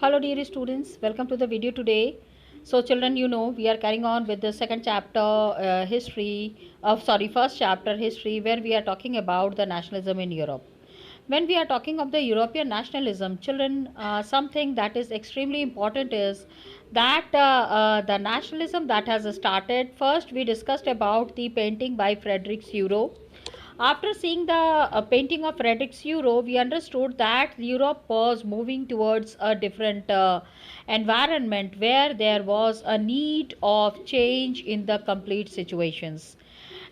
Hello dear students, welcome to the video today. So children, we are carrying on with the second chapter first chapter history, where we are talking about the nationalism in Europe. When we are talking of the European nationalism, children, something that is extremely important is that the nationalism that has started. First we discussed about the painting by Frederick Suro. After seeing the painting of Frederick Suro, we understood that Europe was moving towards a different environment where there was a need of change in the complete situations.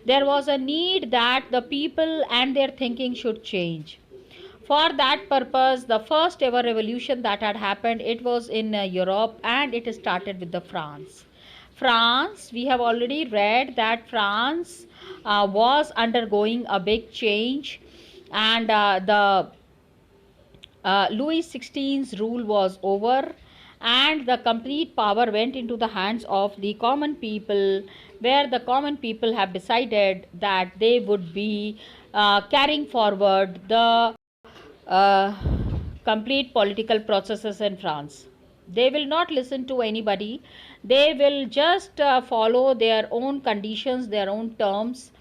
There was a need that the people and their thinking should change. For that purpose, the first ever revolution that had happened, it was in Europe, and it started with the France. We have already read that France was undergoing a big change, and the Louis XVI's rule was over, and the complete power went into the hands of the common people, where the common people have decided that they would be carrying forward the uh, complete political processes in France. They will not listen to anybody. They will just follow their own conditions, their own terms.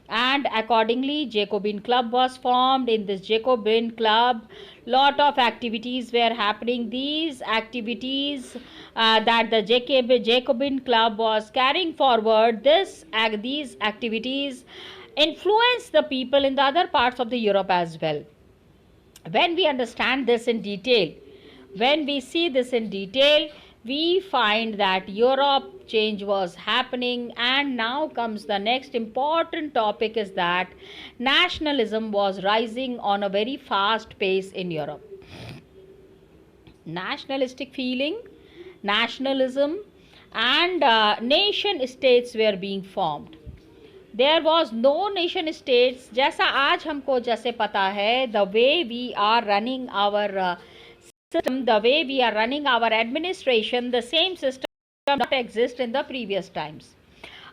And accordingly, Jacobin Club was formed. In this Jacobin Club, lot of activities were happening. These activities that the Jacobin Club was carrying forward, these activities influenced the people in the other parts of the Europe as well. When we understand this in detail, when we see this in detail, we find that Europe change was happening. And now comes the next important topic, is that nationalism was rising on a very fast pace in Europe. Nationalistic feeling, nationalism, and nation states were being formed. There was no nation states. जैसा आज हमको जैसे पता है, the way we are running our system, the way we are running our administration, the same system not exist in the previous times.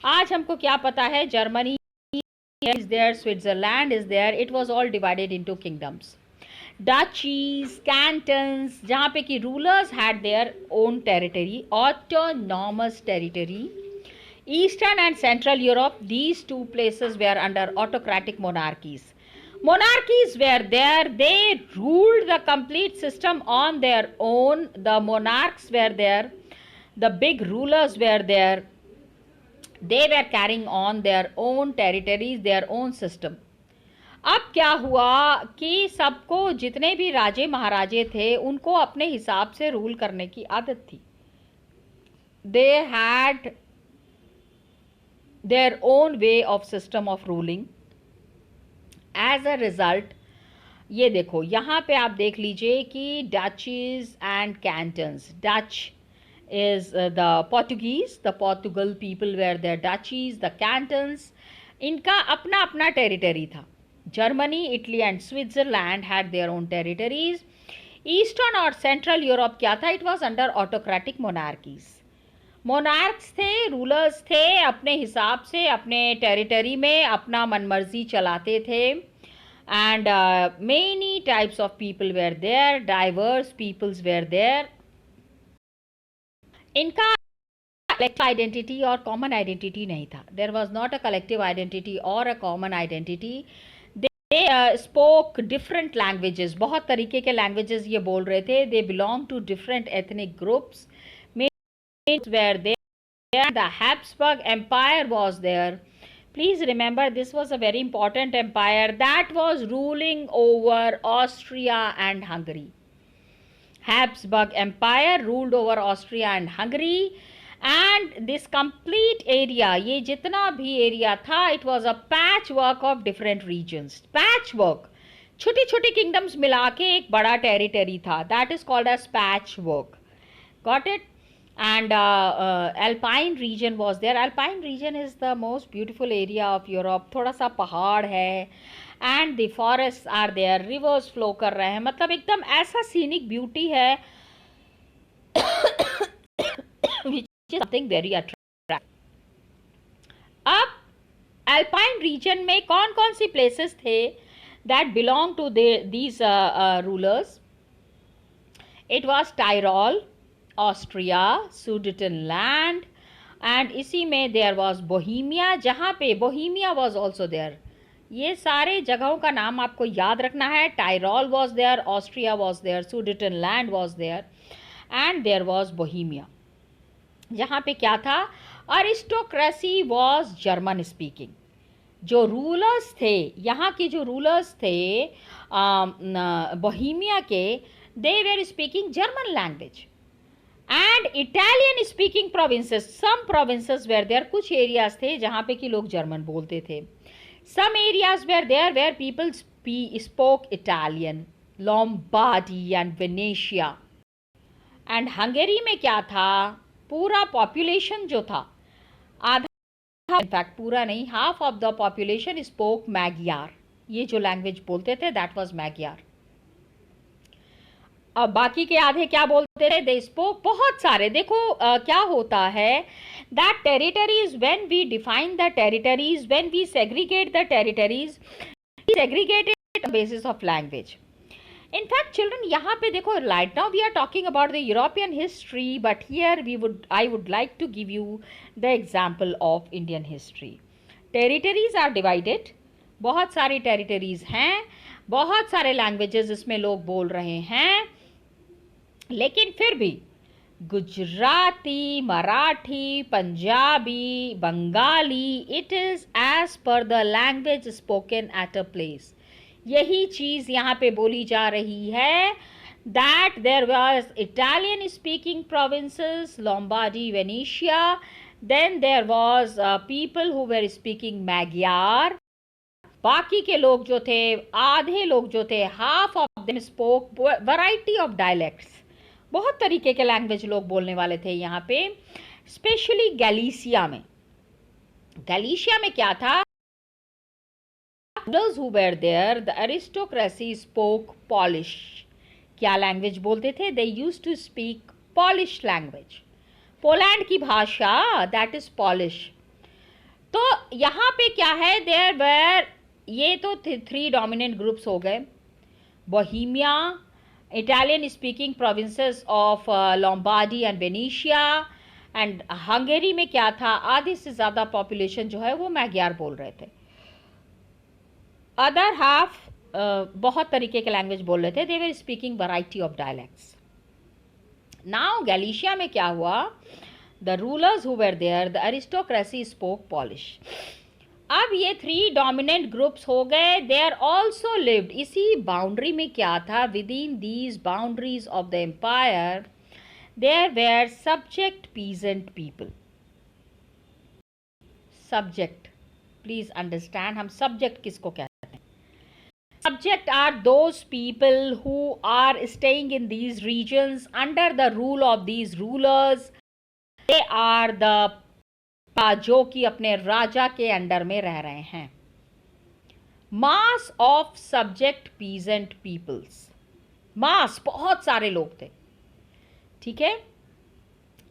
आज हमको क्या पता है, Germany is there, Switzerland is there. It was all divided into kingdoms, duchies, cantons, जहाँ पे कि rulers had their own territory, autonomous territory. Eastern and Central Europe, these two places were under autocratic monarchies. Monarchies were there, they ruled the complete system on their own. The monarchs were there, the big rulers were there. They were carrying on their own territories, their own system. अब क्या हुआ कि सबको, जितने भी राजे महाराजे थे, उनको अपने हिसाब से रूल करने की आदत थी. They had their own way of system of ruling. As a result, ये देखो यहाँ पे आप देख लीजिए कि duchies and cantons. Dutch is the Portuguese, the Portugal people were their duchies. The cantons, इनका अपना अपना टेरिटरी था. Germany, Italy and Switzerland had their own territories. Eastern और सेंट्रल यूरोप क्या था, it was under autocratic monarchies. Monarchs थे, rulers थे, अपने हिसाब से अपने टेरिटरी में अपना मनमर्जी चलाते थे. And many types of people were there, diverse peoples were there. इनका कलेक्टिव आइडेंटिटी और कॉमन आइडेंटिटी नहीं था. There was not a collective identity और a common identity. They spoke different languages, बहुत तरीके के लैंग्वेजेस ये बोल रहे थे. They belong to different ethnic groups. Were there. The Habsburg Empire was there. Please remember, this was a very important empire that was ruling over Austria and Hungary. Habsburg Empire ruled over Austria and Hungary, and this complete area, ये जितना भी area था, it was a patchwork of different regions. Patchwork, छोटी छोटी kingdoms मिला के एक बड़ा territory था. That is called as patchwork. Got it? And Alpine region was there. Alpine region is the most beautiful area of Europe. थोड़ा सा पहाड़ है, and the forests are there, rivers flow कर रहे हैं. मतलब एकदम ऐसा scenic beauty है which is something very attractive. अब Alpine region में कौन कौन सी places थे that belong to these rulers? It was Tyrol, Austria, Sudetenland, and इसी में देयर वॉज बोहीमिया, जहाँ पे बोहीमिया वॉज ऑल्सो देयर। ये सारे जगहों का नाम आपको याद रखना है। Tyrol was there, Austria was there, Sudetenland was there, and there was Bohemia, जहाँ पे क्या था, अरिस्टोक्रेसी वॉज जर्मन स्पीकिंग। जो रूलर्स थे, यहाँ के जो रूलर्स थे बोहीमिया के, they were speaking German language. And Italian speaking provinces, some provinces were there, कुछ एरियाज थे जहाँ पे कि लोग जर्मन बोलते थे। Some areas were there were people spoke Italian, Lombardy and Venetia. And Hungary में क्या था, पूरा पॉपुलेशन जो था, आधा, इनफैक्ट पूरा नहीं, half of the population spoke Magyar. ये जो लैंग्वेज बोलते थे दैट वाज मैगियार। अब बाकी के आधे क्या बोलते थे, दे स्पोक बहुत सारे। देखो क्या होता है, that territories, when we define the territories, when we segregate the territories, segregated basis of language. In fact, children, यहाँ पे देखो, right now we are talking about the European history, but here I would like to give you the example of Indian history. Territories are divided. बहुत सारी territories हैं, बहुत सारे languages इसमें लोग बोल रहे हैं, लेकिन फिर भी Gujarati, Marathi, Punjabi, Bengali, it is as per the language spoken at a place. यही चीज यहाँ पे बोली जा रही है, that there was Italian speaking provinces, Lombardy, Venetia, then there was people who were speaking Magyar. बाकी के लोग जो थे, आधे लोग जो थे, half of them spoke variety of dialects. बहुत तरीके के लैंग्वेज लोग बोलने वाले थे यहाँ पे, स्पेशली गैलीसिया में। गैलीशिया में क्या था, those who were there, the aristocracy spoke Polish. क्या लैंग्वेज बोलते थे, they used to speak Polish language. Poland की भाषा, that is Polish. तो यहाँ पे क्या है, there were, ये तो 3 dominant groups हो गए, Bohemia, Italian speaking provinces of Lombardy and Venetia, and Hungary में क्या था, आधे से ज़्यादा पॉपुलेशन जो है वो मैग्यार बोल रहे थे। अदर हाफ बहुत तरीके के लैंग्वेज बोल रहे थे, they were speaking variety of dialects. Now Galicia में क्या हुआ, the rulers who were there, the aristocracy spoke Polish. अब ये 3 डोमिनेंट ग्रुप्स हो गए, दे आर ऑल्सो लिव्ड, इसी बाउंड्री में क्या था, within these boundaries of the empire there were subject peasant people. Subject, please understand, हम सब्जेक्ट किसको कहते हैं, subject are those people who are staying in these regions under the rule of these rulers. They are the जो कि अपने राजा के under में रह रहे हैं। mass of subject peasant peoples, mass, बहुत सारे लोग थे, ठीक है।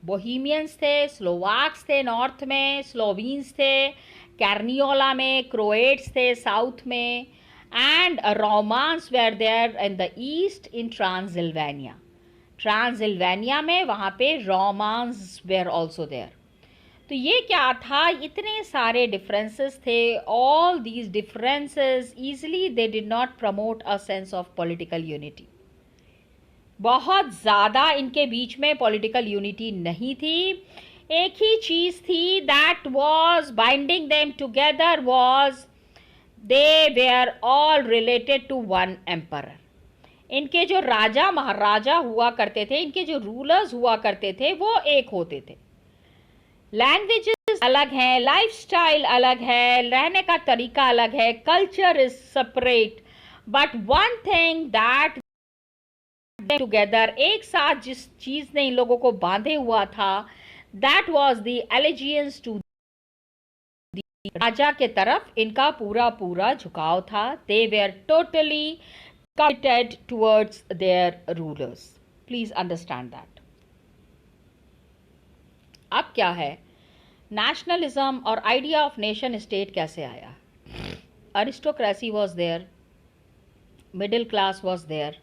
बोहीमियंस थे, स्लोवाक्स थे नॉर्थ में, स्लोवीन्स थे कैर्नियोला में, क्रोएट्स थे साउथ में, and Romans were there in the east in Transylvania. Transylvania में वहाँ पे Romans were also there. तो ये क्या था, इतने सारे differences थे, all these differences easily they did not promote a sense of political unity. बहुत ज़्यादा इनके बीच में political unity नहीं थी। एक ही चीज़ थी that was binding them together was they were all related to one emperor. इनके जो राजा महाराजा हुआ करते थे, इनके जो रूलर्स हुआ करते थे, वो एक होते थे। लैंग्वेजेस अलग हैं, लाइफस्टाइल अलग है, रहने का तरीका अलग है, culture is separate, but one thing that together, एक साथ जिस चीज ने इन लोगों को बांधे हुआ था, that was the allegiance to राजा के तरफ इनका पूरा पूरा झुकाव था। They were totally committed towards their rulers, please understand that. अब क्या है, नेशनलिज्म और आइडिया ऑफ नेशन स्टेट कैसे आया। Aristocracy was there, middle class was there,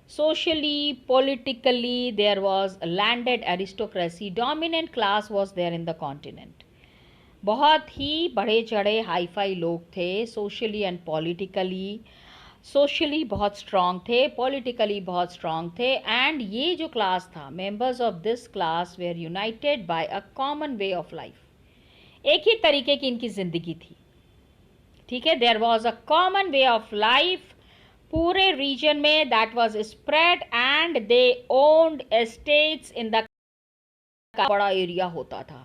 socially, politically, there was a landed aristocracy. Dominant class was there in the continent. बहुत ही बड़े चढ़े high fi लोग थे. सोशली एंड पॉलिटिकली, सोशली बहुत strong थे, politically बहुत स्ट्रांग थे. एंड ये जो क्लास था, members of this class were united by a common way of life. एक ही तरीके की इनकी जिंदगी थी. ठीक है, there was a common way of life पूरे रीजन में that was spread, and they owned estates in the बड़ा एरिया होता था.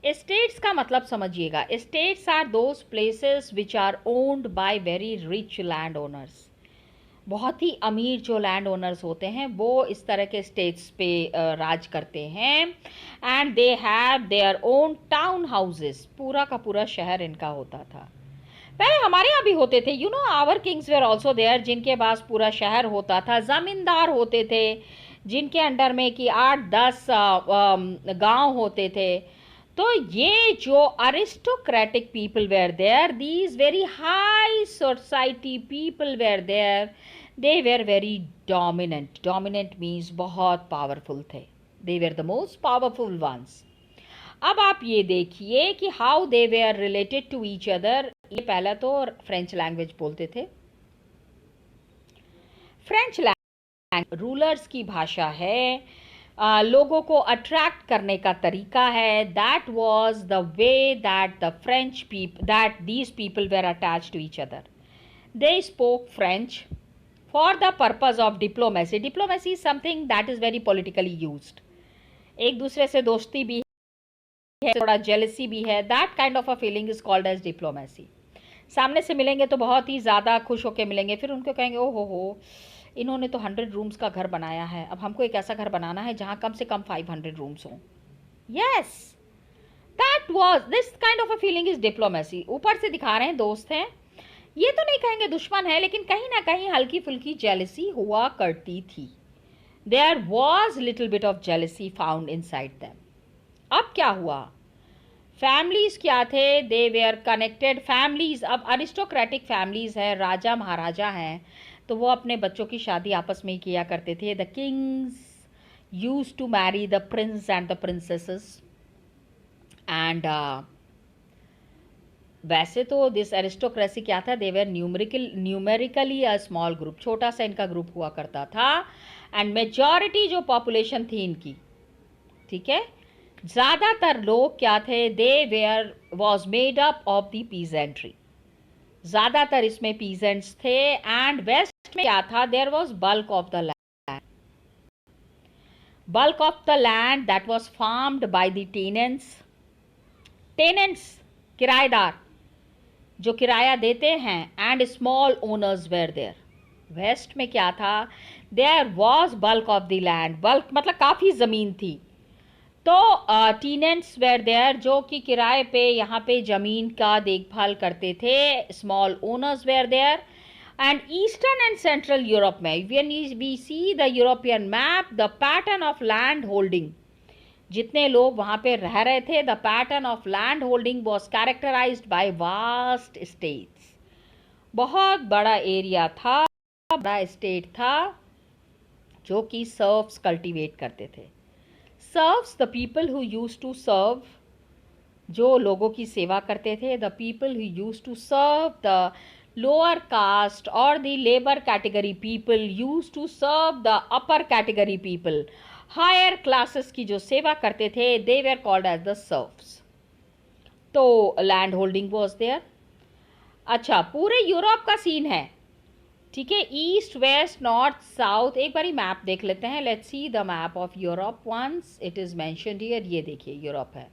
एस्टेट्स का मतलब समझिएगा, estates are those places which are owned by very rich land owners. बहुत ही अमीर जो लैंड ओनर्स होते हैं वो इस तरह के स्टेट्स पे राज करते हैं. And they have their own town houses. पूरा का पूरा शहर इनका होता था. पहले हमारे यहाँ भी होते थे, you know, our kings were also there, जिनके पास पूरा शहर होता था. जमींदार होते थे जिनके अंडर में कि 8-10 गांव होते थे. तो ये जो aristocratic people were there, these very high society people were there, they were very dominant. Dominant means बहुत पावरफुल थे. They were the most powerful ones. अब आप ये देखिए कि how they were related to each other. ये पहला तो फ्रेंच लैंग्वेज बोलते थे. फ्रेंच लैंग्वेज रूलर्स की भाषा है, लोगों को अट्रैक्ट करने का तरीका है. That was the way that the French people, that these people were attach to each other. They spoke French for the purpose of diplomacy. Diplomacy is something that is very politically used. एक दूसरे से दोस्ती भी है, थोड़ा jealousy भी है. That kind of a feeling is called as diplomacy. सामने से मिलेंगे तो बहुत ही ज़्यादा खुश होकर मिलेंगे, फिर उनको कहेंगे ओ हो इन्होंने तो 100 रूम्स का घर बनाया है, अब हमको एक ऐसा घर बनाना है जहाँ कम से कम 500 रूम्स हों. Yes, that was this kind of a feeling is diplomacy. ऊपर से दिखा रहे हैं दोस्त हैं, ये तो नहीं कहेंगे दुश्मन है, लेकिन कहीं ना कहीं हल्की फुल्की जेलसी हुआ करती थी. There was little bit of jealousy found inside them. अब क्या हुआ, फैमिलीज क्या थे, दे वेयर कनेक्टेड फैमिलीज. अब अरिस्टोक्रेटिक फैमिलीज है, राजा महाराजा हैं, तो वो अपने बच्चों की शादी आपस में ही किया करते थे. The kings used to marry the prince and the princesses. And वैसे तो दिस एरिस्टोक्रेसी क्या था, they were numerically a small group. छोटा सा इनका ग्रुप हुआ करता था. एंड मेजॉरिटी जो पॉपुलेशन थी इनकी, ठीक है, ज़्यादातर लोग क्या थे, they were was made up of the peasantry. ज़्यादातर इसमें पीजेंट्स थे. एंड वेस्ट में क्या था, there was bulk of the land. Bulk of the land that was farmed by the tenants. Tenants किराएदार जो किराया देते हैं. And small owners were there. West में क्या था, there was bulk of the land. Bulk मतलब काफ़ी ज़मीन थी. तो टीनेंट्स वेयर देयर, जो कि किराए पे यहाँ पे ज़मीन का देखभाल करते थे. Small owners were there. And eastern and central Europe में, when we see the European map, the pattern of land holding, जितने लोग वहाँ पे रह रहे थे, the pattern of land holding was characterized by vast states. बहुत बड़ा एरिया था, बड़ा स्टेट था जो कि सर्व्स कल्टीवेट करते थे. Serfs the people who used to serve, जो लोगों की सेवा करते थे. The people who used to serve the lower caste और the labour category people used to serve the upper category people. Higher classes की जो सेवा करते थे, they were called as the serfs. तो लैंड होल्डिंग वॉज देयर. अच्छा, पूरे Europe का सीन है, ठीक है, ईस्ट वेस्ट नॉर्थ साउथ. एक बारी मैप देख लेते हैं. Let's see the map of Europe once it is mentioned here. ये देखिए यूरोप है.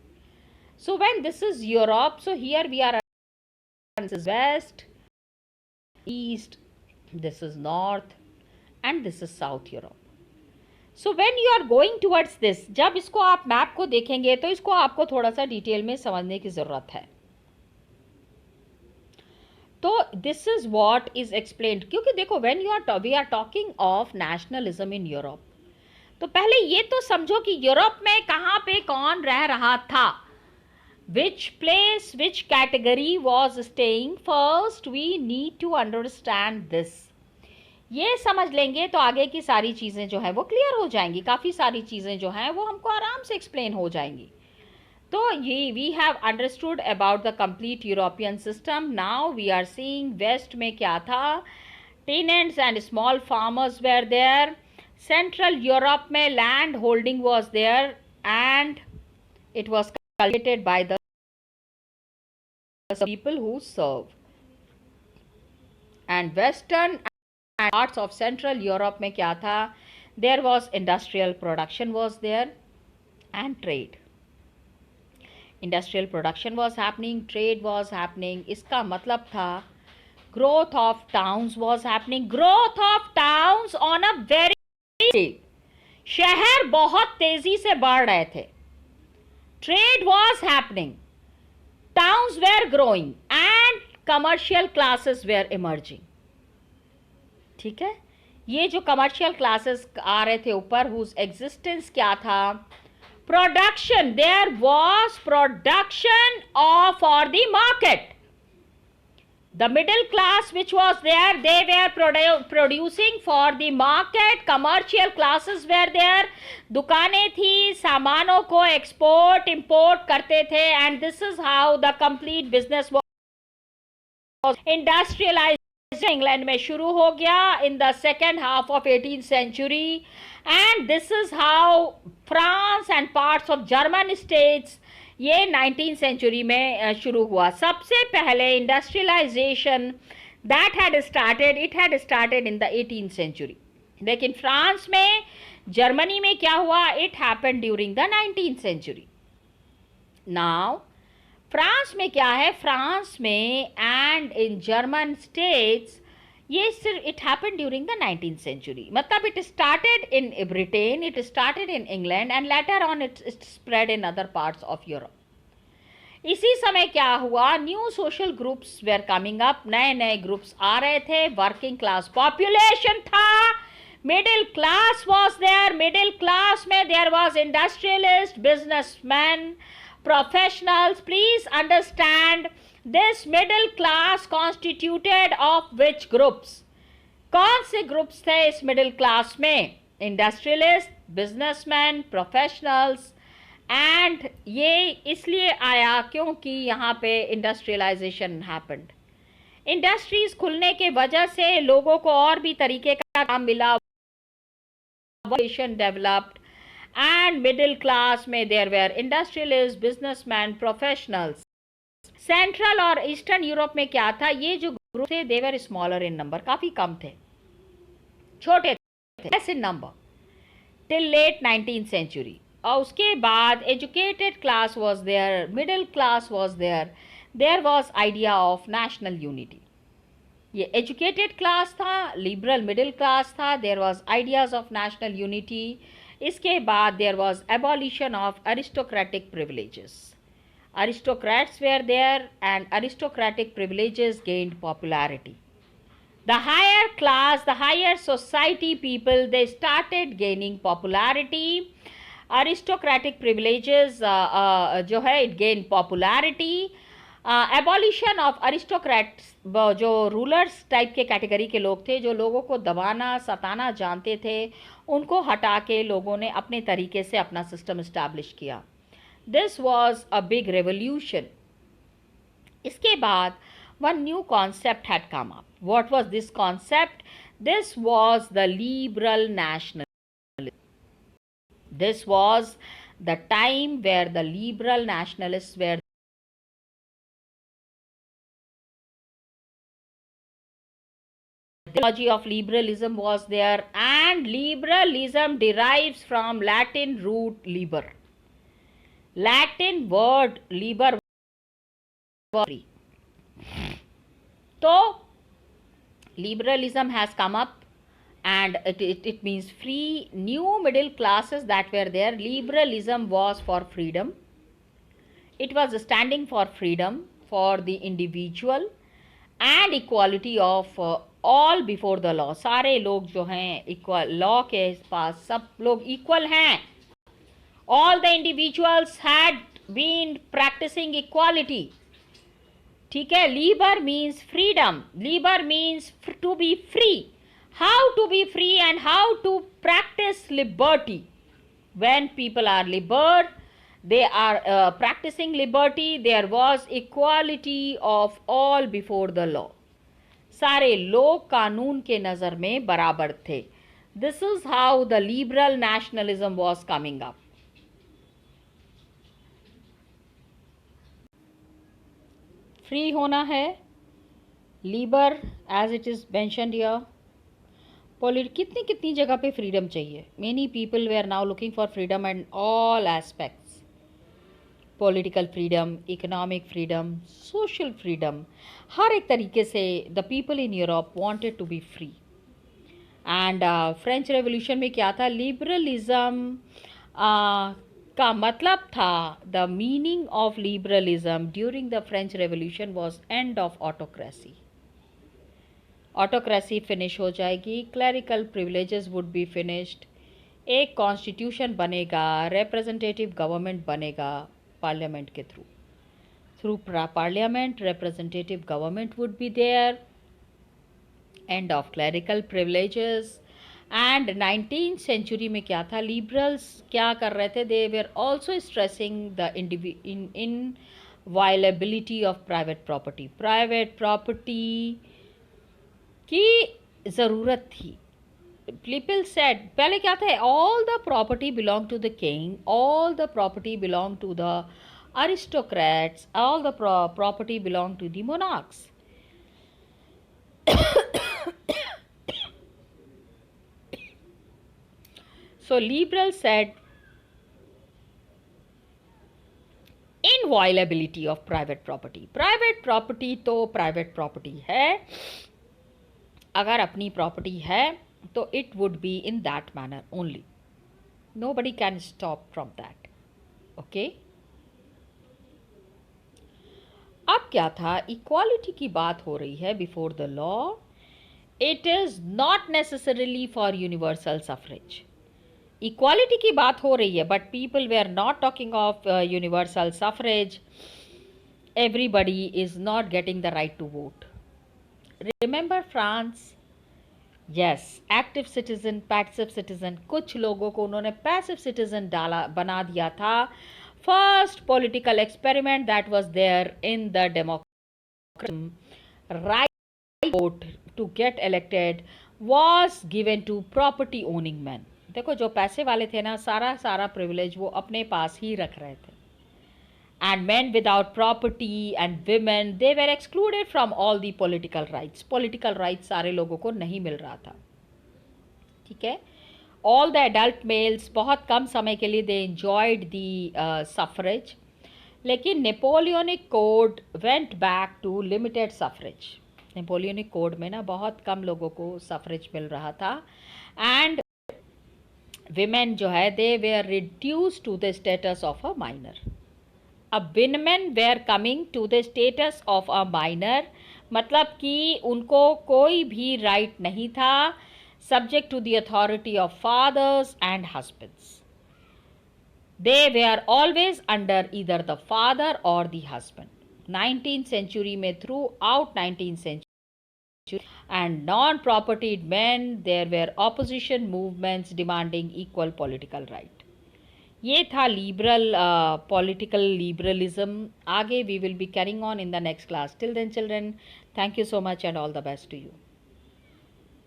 So when this is Europe, so here we are, this is west, east, this is north and this is south Europe. So when you are going towards this, जब इसको आप map को देखेंगे तो इसको आपको थोड़ा सा डिटेल में समझने की जरूरत है. तो this is what is explained. क्योंकि देखो, when we are talking of nationalism in Europe, तो पहले ये तो समझो कि यूरोप में कहाँ पे कौन रह रहा था, which place which category was staying. First we need to understand this. ये समझ लेंगे तो आगे की सारी चीज़ें जो है वो क्लियर हो जाएंगी, काफ़ी सारी चीज़ें जो हैं वो हमको आराम से एक्सप्लेन हो जाएंगी। तो ये we have understood about the complete European system. Now we are seeing west में क्या था। Tenants and small farmers were there. Central Europe में land holding was there and it was cultivated by the people who serve. And western and parts of central Europe में क्या था, there was industrial production was there and trade. Industrial production was happening, trade was happening. इसका मतलब था growth of towns was happening, growth of towns on a very, शहर बहुत तेजी से बढ़ रहे थे. Trade was happening, towns were growing and commercial classes were emerging. ठीक है, ये जो कमर्शियल क्लासेस आ रहे थे ऊपर, whose existence क्या था, production, there was production for the market. The middle class which was there, they were producing for the market. Commercial classes were there. दुकानें थी, सामानों को एक्सपोर्ट इंपोर्ट करते थे, and this is how the complete business was. Industrialization England में शुरू हो गया in the second half of 18th century, and this is how France and parts of German states ये 19th सेंचुरी में शुरू हुआ. सबसे पहले industrialisation that had started, it had started in the 18th century. लेकिन फ्रांस में, Germany में क्या हुआ, it happened during the 19th century. Now France में क्या है, फ्रांस में एंड इन जर्मन स्टेट्स ये सिर्फ it happened during the 19th century. मतलब it started in Britain, it started in England and later on it spread in other parts of Europe. इसी समय क्या हुआ, new social groups were coming up, नए नए groups आ रहे थे. वर्किंग क्लास पॉपुलेशन था, middle class was there. Middle class में there was industrialist, businessman, professionals. Please understand this middle class constituted of which groups? कौन से ग्रुप्स थे इस मिडिल क्लास में? Industrialist, businessman, professionals. एंड ये इसलिए आया क्योंकि यहाँ पे इंडस्ट्रियलाइजेशन हैपेंड. इंडस्ट्रीज खुलने के वजह से लोगों को और भी तरीके का काम मिला, डेवलप्ड. And middle class में there were industrialists, businessmen, professionals. Central और ईस्टर्न यूरोप में क्या था, ये जो ग्रुप थे they were smaller in number, काफी कम थे, छोटे थे, less in number till late 19th century. और उसके बाद educated class was there, middle class was there, there was idea of national unity. ये educated class था, liberal middle class था, there was ideas of national unity. इसके बाद there was abolition of aristocratic privileges. Aristocrats were there and aristocratic privileges gained popularity. The higher class, the higher society people, they started gaining popularity. Aristocratic privileges जो है it gain popularity. Abolition of aristocrats, जो rulers type के category के लोग थे, जो लोगों को दबाना सताना जानते थे, उनको हटा के लोगों ने अपने तरीके से अपना सिस्टम इस्टेब्लिश किया. This was a big revolution. इसके बाद one new concept had come up. What was this concept? This was the liberal nationalism. This was the time where the liberal nationalist were the ideology of liberalism was there, and liberalism derives from Latin root liber. Latin word liber was free. So liberalism has come up and it means free. New middle classes that were there, liberalism was for freedom. It was standing for freedom for the individual and equality of all before the law. सारे लोग जो हैं equal, law के पास सब लोग equal हैं. All the individuals had been practising equality. ठीक है. Liber means freedom, liber means to be free. How to be free and how to practice liberty. When people are they are practicing liberty, there was equality of all before the law. सारे लोग कानून के नज़र में बराबर थे. This is how the liberal nationalism was coming up. Free होना है, liber as it is mentioned here. कितनी कितनी जगह पे फ्रीडम चाहिए. Many people way are now looking for freedom and all aspects. Political freedom, economic freedom, social freedom, हर एक तरीके से the people in Europe wanted to be free. And French revolution में क्या था, लिबरलिज्म का मतलब था, the meaning of liberalism during the French revolution was end of autocracy. Autocracy finish हो जाएगी, clerical privileges would be finished, एक constitution बनेगा, रिप्रेजेंटेटिव गवर्नमेंट बनेगा पार्लियामेंट के through parliament representative government would be there, end of clerical privileges. And 19th century में क्या था, liberals क्या कर रहे थे, they were also stressing the inviolability of private property. Private property की ज़रूरत थी. पीपल सेड, पहले क्या था, all the property belong to the king, all the property belong to the aristocrats, all the property belong to the monarchs. So liberals said inviolability of private property. Private property तो private property है, अगर अपनी property है तो it would be in that manner only. Nobody can stop from that. Okay? अब क्या था, equality की बात हो रही है before the law. It is not necessarily for universal suffrage. Equality की बात हो रही है, but people way are not talking of universal suffrage. Everybody is not getting the right to vote. Remember France, yes, active citizen, passive citizen. कुछ लोगों को उन्होंने passive citizen बना दिया था. First political experiment that was there in the democracy, right vote to get elected was given to property owning man. देखो, जो पैसे वाले थे ना, सारा प्रिविलेज वो अपने पास ही रख रहे थे. And man without property and women, they were excluded from all the political rights. Political rights सारे लोगों को नहीं मिल रहा था. ठीक है. ऑल द एडल्ट मेल्स बहुत कम समय के लिए दे एंजॉयड दी सफरेज. लेकिन Napoleonic code went back to limited suffrage. Napoleonic code में ना बहुत कम लोगों को सफरेज मिल रहा था. एंड विमेन जो है, they were reduce to the status of a minor. अब women were coming to the status of a minor, मतलब कि उनको कोई भी राइट नहीं था, subject to the authority of fathers and husbands. They were always under either the father और the husband. 19th century में, throughout 19th century, and non-propertied men, there were opposition movements demanding equal political right. ये था liberal political liberalism. आगे we will be carrying on in the next class. Till then children, thank you so much and all the best to you.